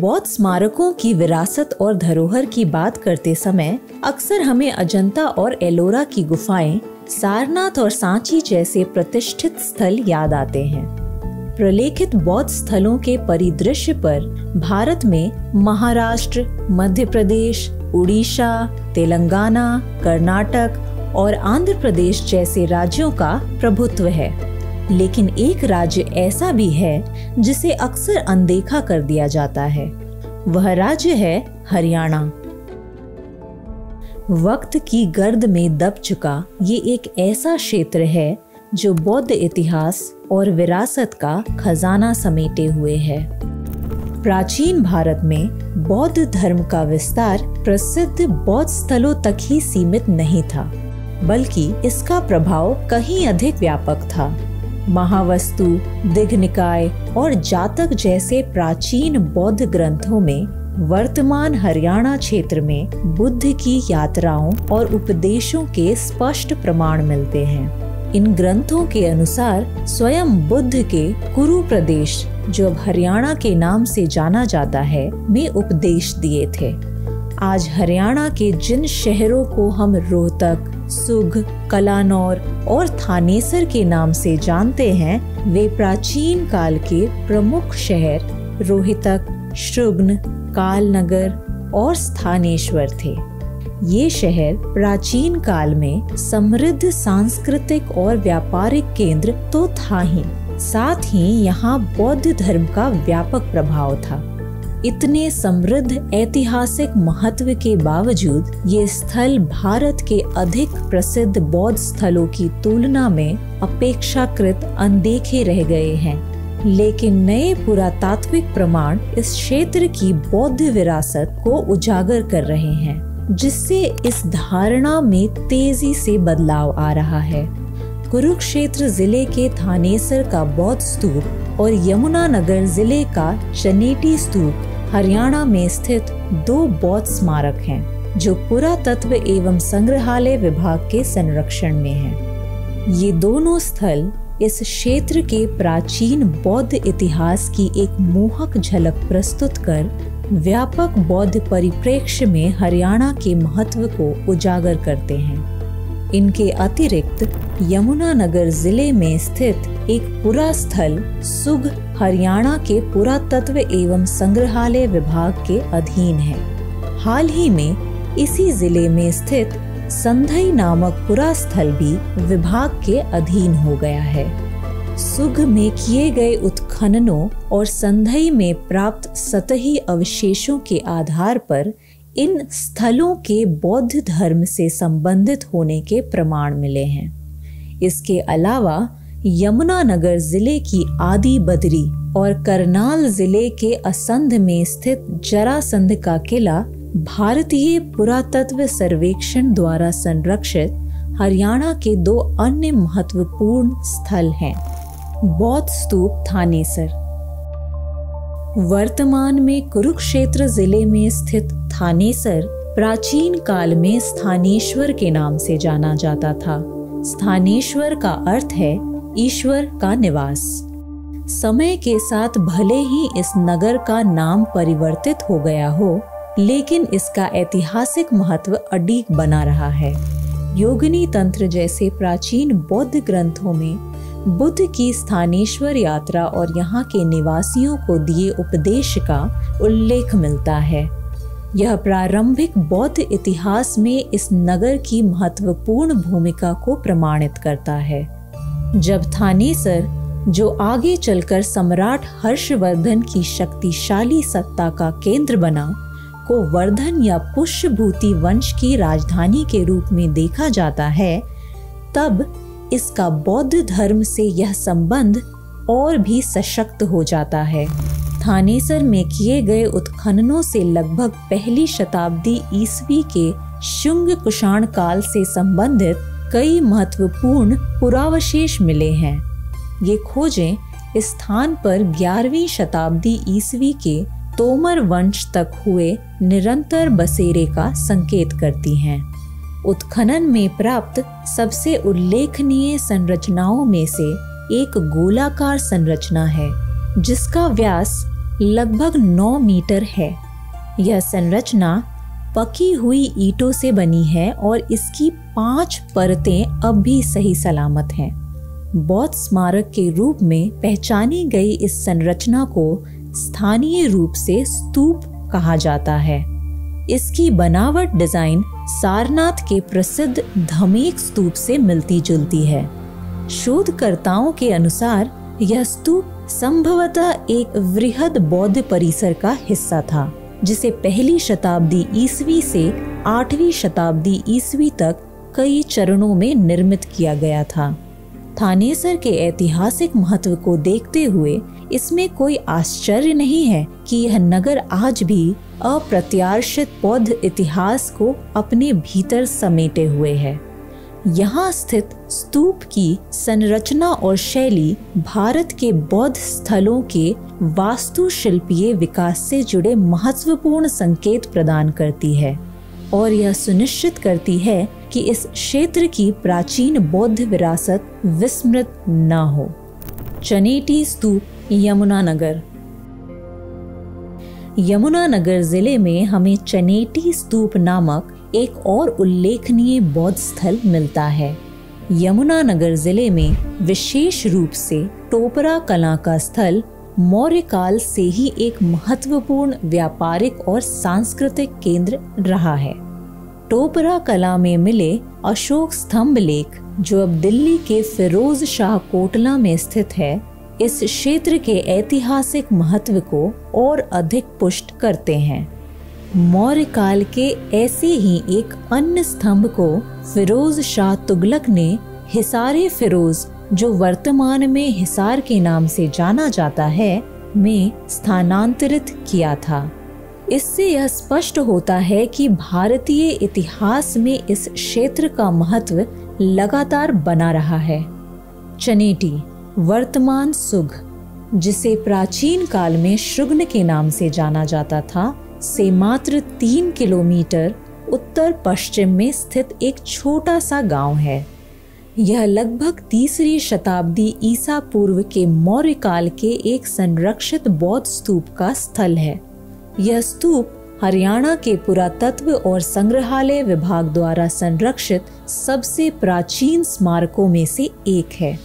बौद्ध स्मारकों की विरासत और धरोहर की बात करते समय अक्सर हमें अजंता और एलोरा की गुफाएं, सारनाथ और सांची जैसे प्रतिष्ठित स्थल याद आते हैं। प्रलेखित बौद्ध स्थलों के परिदृश्य पर भारत में महाराष्ट्र, मध्य प्रदेश, उड़ीसा, तेलंगाना, कर्नाटक और आंध्र प्रदेश जैसे राज्यों का प्रभुत्व है। लेकिन एक राज्य ऐसा भी है जिसे अक्सर अनदेखा कर दिया जाता है। वह राज्य है हरियाणा। वक्त की गर्द में दब चुका ये एक ऐसा क्षेत्र है जो बौद्ध इतिहास और विरासत का खजाना समेटे हुए है। प्राचीन भारत में बौद्ध धर्म का विस्तार प्रसिद्ध बौद्ध स्थलों तक ही सीमित नहीं था, बल्कि इसका प्रभाव कहीं अधिक व्यापक था। महावस्तु, दिघनिकाय और जातक जैसे प्राचीन बौद्ध ग्रंथों में वर्तमान हरियाणा क्षेत्र में बुद्ध की यात्राओं और उपदेशों के स्पष्ट प्रमाण मिलते हैं। इन ग्रंथों के अनुसार स्वयं बुद्ध के कुरु प्रदेश, जो अब हरियाणा के नाम से जाना जाता है, में उपदेश दिए थे। आज हरियाणा के जिन शहरों को हम रोहतक, सुघ, कलानौर और थानेसर के नाम से जानते हैं, वे प्राचीन काल के प्रमुख शहर रोहितक, शुग्न, कालनगर और स्थानेश्वर थे। ये शहर प्राचीन काल में समृद्ध सांस्कृतिक और व्यापारिक केंद्र तो था ही, साथ ही यहाँ बौद्ध धर्म का व्यापक प्रभाव था। इतने समृद्ध ऐतिहासिक महत्व के बावजूद ये स्थल भारत के अधिक प्रसिद्ध बौद्ध स्थलों की तुलना में अपेक्षाकृत अनदेखे रह गए हैं। लेकिन नए पुरातात्विक प्रमाण इस क्षेत्र की बौद्ध विरासत को उजागर कर रहे हैं, जिससे इस धारणा में तेजी से बदलाव आ रहा है। कुरुक्षेत्र जिले के थानेसर का बौद्ध स्तूप और यमुनानगर जिले का चनेटी स्तूप हरियाणा में स्थित दो बौद्ध स्मारक हैं, जो पुरातत्व एवं संग्रहालय विभाग के संरक्षण में हैं। ये दोनों स्थल इस क्षेत्र के प्राचीन बौद्ध इतिहास की एक मोहक झलक प्रस्तुत कर व्यापक बौद्ध परिप्रेक्ष्य में हरियाणा के महत्व को उजागर करते हैं। इनके अतिरिक्त यमुनानगर जिले में स्थित एक पुरास्थल सुघ हरियाणा के पुरातत्व एवं संग्रहालय विभाग के अधीन है। हाल ही में इसी जिले में स्थित संधई नामक पुरास्थल भी विभाग के अधीन हो गया है। सुघ में किए गए उत्खननों और संधई में प्राप्त सतही अवशेषों के आधार पर इन स्थलों के बौद्ध धर्म से संबंधित होने के प्रमाण मिले हैं। इसके अलावा यमुनानगर जिले की आदि बद्री और करनाल जिले के असंध में स्थित जरासंध का किला भारतीय पुरातत्व सर्वेक्षण द्वारा संरक्षित हरियाणा के दो अन्य महत्वपूर्ण स्थल हैं। बौद्ध स्तूप थानेसर। वर्तमान में कुरुक्षेत्र जिले में स्थित थानेसर प्राचीन काल में स्थानेश्वर के नाम से जाना जाता था। स्थानेश्वर का अर्थ है ईश्वर का निवास। समय के साथ भले ही इस नगर का नाम परिवर्तित हो गया हो, लेकिन इसका ऐतिहासिक महत्व अडिग बना रहा है। योगिनी तंत्र जैसे प्राचीन बौद्ध ग्रंथों में बुद्ध की स्थानेश्वर यात्रा और यहाँ के निवासियों को दिए उपदेश का उल्लेख मिलता है। यह प्रारंभिक बौद्ध इतिहास में इस नगर की महत्वपूर्ण भूमिका को प्रमाणित करता है। जब थानेसर, जो आगे चलकर सम्राट हर्षवर्धन की शक्तिशाली सत्ता का केंद्र बना, को वर्धन या पुष्यभूति वंश की राजधानी के रूप में देखा जाता है, तब इसका बौद्ध धर्म से यह संबंध और भी सशक्त हो जाता है। थानेसर में किए गए उत्खननों से लगभग पहली शताब्दी ईस्वी के शुंग कुषाण काल से संबंधित कई महत्वपूर्ण पुरावशेष मिले हैं। ये खोजें इस स्थान पर 11वीं शताब्दी ईस्वी के तोमर वंश तक हुए निरंतर बसेरे का संकेत करती हैं। उत्खनन में प्राप्त सबसे उल्लेखनीय संरचनाओं में से एक गोलाकार संरचना है, जिसका व्यास लगभग 9 मीटर है। यह संरचना पकी हुई ईंटों से बनी है और इसकी 5 परतें अब भी सही सलामत हैं। बौद्ध स्मारक के रूप में पहचानी गई इस संरचना को स्थानीय रूप से स्तूप कहा जाता है। इसकी बनावट डिजाइन सारनाथ के प्रसिद्ध धमेक स्तूप से मिलती जुलती है। शोधकर्ताओं के अनुसार यह स्तूप संभवतः एक वृहद बौद्ध परिसर का हिस्सा था, जिसे पहली शताब्दी ईस्वी से 8वीं शताब्दी ईस्वी तक कई चरणों में निर्मित किया गया था। थानेसर के ऐतिहासिक महत्व को देखते हुए इसमें कोई आश्चर्य नहीं है कि यह नगर आज भी अप्रत्याशित बौद्ध इतिहास को अपने भीतर समेटे हुए है। यहाँ स्थित स्तूप की संरचना और शैली भारत के बौद्ध स्थलों के वास्तुशिल्पीय विकास से जुड़े महत्वपूर्ण संकेत प्रदान करती है और यह सुनिश्चित करती है कि इस क्षेत्र की प्राचीन बौद्ध विरासत विस्मृत न हो। चनेटी स्तूप, यमुनानगर। यमुनानगर जिले में हमें चनेटी स्तूप नामक एक और उल्लेखनीय बौद्ध स्थल मिलता है। यमुनानगर जिले में विशेष रूप से टोपरा कला का स्थल मौर्य काल से ही एक महत्वपूर्ण व्यापारिक और सांस्कृतिक केंद्र रहा है। टोपरा कला में मिले अशोक स्तंभ लेख, जो अब दिल्ली के फिरोज शाह कोटला में स्थित है, इस क्षेत्र के ऐतिहासिक महत्व को और अधिक पुष्ट करते हैं। मौर्य काल के ऐसे ही एक अन्य स्तंभ को फिरोज शाह तुगलक ने हिसारे फिरोज, जो वर्तमान में हिसार के नाम से जाना जाता है, में स्थानांतरित किया था। इससे यह स्पष्ट होता है कि भारतीय इतिहास में इस क्षेत्र का महत्व लगातार बना रहा है। चनेटी, वर्तमान सुग, जिसे प्राचीन काल में शुग्न के नाम से जाना जाता था, से मात्र 3 किलोमीटर उत्तर पश्चिम में स्थित एक छोटा सा गांव है। यह लगभग 3री शताब्दी ईसा पूर्व के मौर्य काल के एक संरक्षित बौद्ध स्तूप का स्थल है। यह स्तूप हरियाणा के पुरातत्व और संग्रहालय विभाग द्वारा संरक्षित सबसे प्राचीन स्मारकों में से एक है।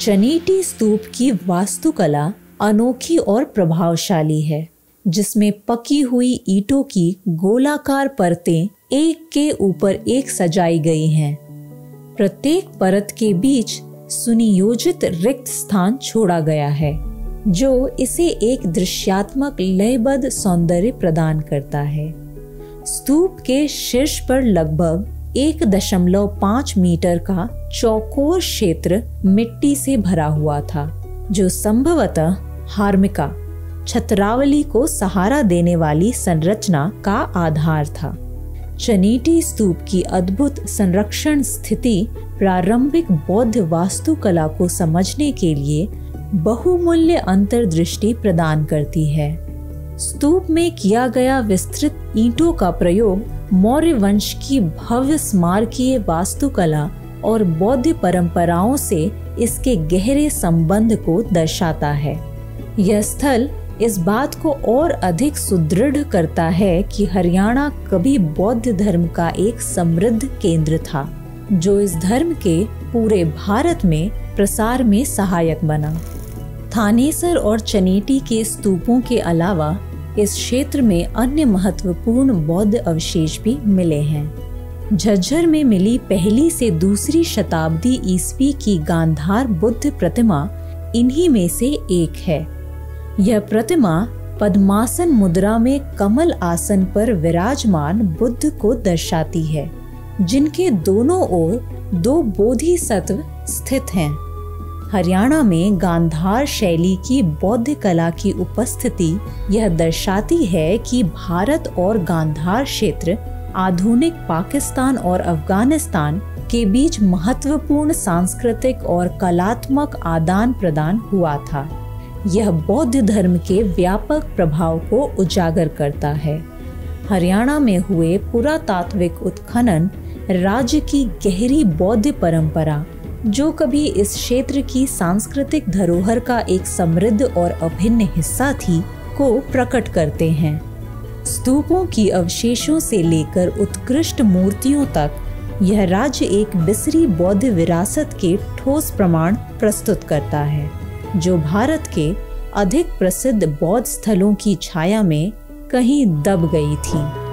चनेटी स्तूप की वास्तुकला अनोखी और प्रभावशाली है, जिसमें पकी हुई ईंटों की गोलाकार परतें एक के ऊपर एक सजाई गई हैं। प्रत्येक परत के बीच सुनियोजित रिक्त स्थान छोड़ा गया है, जो इसे एक दृश्यात्मक लयबद्ध सौंदर्य प्रदान करता है। स्तूप के शीर्ष पर लगभग 1.5 मीटर का चौकोर क्षेत्र मिट्टी से भरा हुआ था, जो संभवतः हार्मिका, छत्रावली को सहारा देने वाली संरचना का आधार था। चनेटी स्तूप की अद्भुत संरक्षण स्थिति प्रारंभिक बौद्ध वास्तुकला को समझने के लिए बहुमूल्य अंतर्दृष्टि प्रदान करती है। स्तूप में किया गया विस्तृत ईंटों का प्रयोग मौर्य वंश की भव्य स्मारकीय वास्तुकला और बौद्ध परंपराओं से इसके गहरे संबंध को दर्शाता है। यह स्थल इस बात को और अधिक सुदृढ़ करता है कि हरियाणा कभी बौद्ध धर्म का एक समृद्ध केंद्र था, जो इस धर्म के पूरे भारत में प्रसार में सहायक बना। थानेसर और चनेटी के स्तूपों के अलावा इस क्षेत्र में अन्य महत्वपूर्ण बौद्ध अवशेष भी मिले हैं। झज्जर में मिली 1ली से 2री शताब्दी ईस्वी की गांधार बुद्ध प्रतिमा इन्हीं में से एक है। यह प्रतिमा पद्मासन मुद्रा में कमल आसन पर विराजमान बुद्ध को दर्शाती है, जिनके दोनों ओर 2 बोधिसत्व स्थित हैं। हरियाणा में गांधार शैली की बौद्ध कला की उपस्थिति यह दर्शाती है कि भारत और गांधार क्षेत्र आधुनिक पाकिस्तान और अफगानिस्तान के बीच महत्वपूर्ण सांस्कृतिक और कलात्मक आदान प्रदान हुआ था। यह बौद्ध धर्म के व्यापक प्रभाव को उजागर करता है। हरियाणा में हुए पुरातात्विक उत्खनन राज्य की गहरी बौद्ध परंपरा, जो कभी इस क्षेत्र की सांस्कृतिक धरोहर का एक समृद्ध और अभिन्न हिस्सा थी, को प्रकट करते हैं। स्तूपों की अवशेषों से लेकर उत्कृष्ट मूर्तियों तक यह राज्य एक बिसरी बौद्ध विरासत के ठोस प्रमाण प्रस्तुत करता है, जो भारत के अधिक प्रसिद्ध बौद्ध स्थलों की छाया में कहीं दब गई थी।